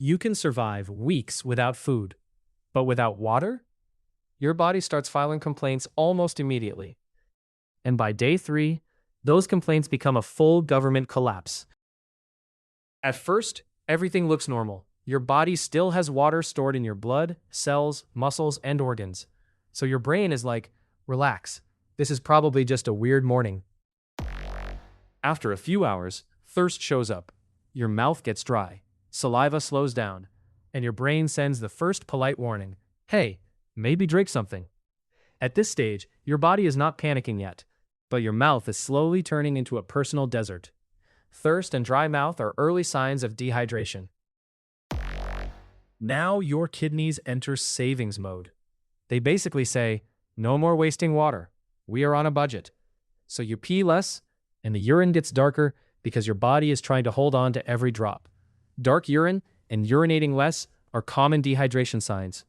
You can survive weeks without food, but without water, your body starts filing complaints almost immediately. And by day 3, those complaints become a full government collapse. At first, everything looks normal. Your body still has water stored in your blood, cells, muscles, and organs. So your brain is like, relax, this is probably just a weird morning. After a few hours, thirst shows up. Your mouth gets dry, saliva slows down, and your brain sends the first polite warning. Hey, maybe drink something. At this stage, your body is not panicking yet, but your mouth is slowly turning into a personal desert. Thirst and dry mouth are early signs of dehydration. Now your kidneys enter savings mode. They basically say, no more wasting water. We are on a budget. So you pee less, and the urine gets darker because your body is trying to hold on to every drop. Dark urine and urinating less are common dehydration signs.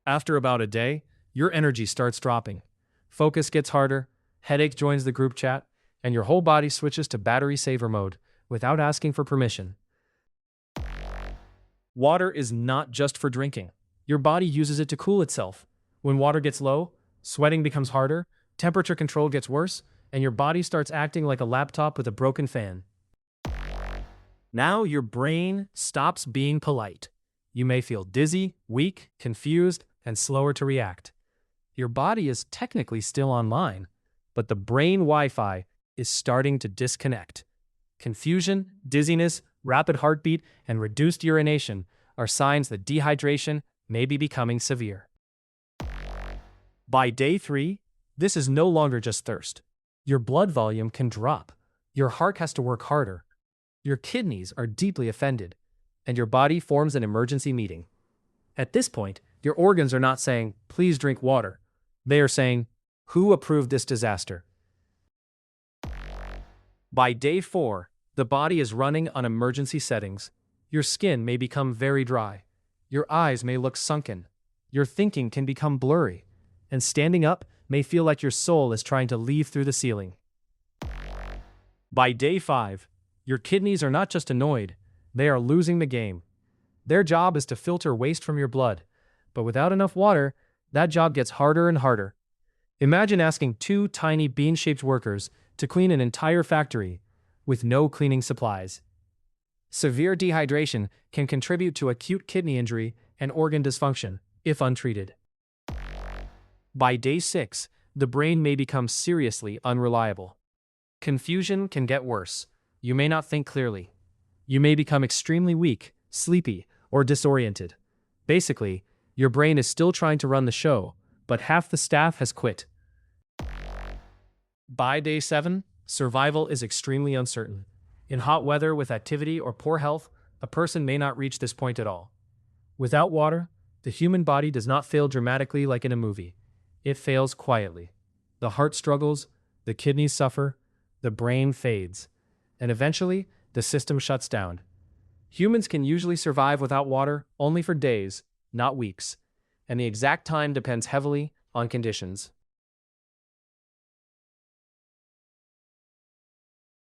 After about a day, your energy starts dropping. Focus gets harder, headache joins the group chat, and your whole body switches to battery saver mode without asking for permission. Water is not just for drinking. Your body uses it to cool itself. When water gets low, sweating becomes harder, temperature control gets worse, and your body starts acting like a laptop with a broken fan. Now your brain stops being polite. You may feel dizzy, weak, confused, and slower to react. Your body is technically still online, but the brain Wi-Fi is starting to disconnect. Confusion, dizziness, rapid heartbeat, and reduced urination are signs that dehydration may be becoming severe. By day 3, this is no longer just thirst. Your blood volume can drop. Your heart has to work harder. Your kidneys are deeply offended, and your body forms an emergency meeting. At this point, your organs are not saying, please drink water. They are saying, who approved this disaster? By day 4, the body is running on emergency settings. Your skin may become very dry. Your eyes may look sunken. Your thinking can become blurry. And standing up may feel like your soul is trying to leave through the ceiling. By day 5, your kidneys are not just annoyed, they are losing the game. Their job is to filter waste from your blood, but without enough water, that job gets harder and harder. Imagine asking 2 tiny bean-shaped workers to clean an entire factory with no cleaning supplies. Severe dehydration can contribute to acute kidney injury and organ dysfunction if untreated. By day 6, the brain may become seriously unreliable. Confusion can get worse. You may not think clearly. You may become extremely weak, sleepy, or disoriented. Basically, your brain is still trying to run the show, but half the staff has quit. By day 7, survival is extremely uncertain. In hot weather with activity or poor health, a person may not reach this point at all. Without water, the human body does not fail dramatically like in a movie. It fails quietly. The heart struggles, the kidneys suffer, the brain fades, and eventually, the system shuts down. Humans can usually survive without water only for days, not weeks, and the exact time depends heavily on conditions.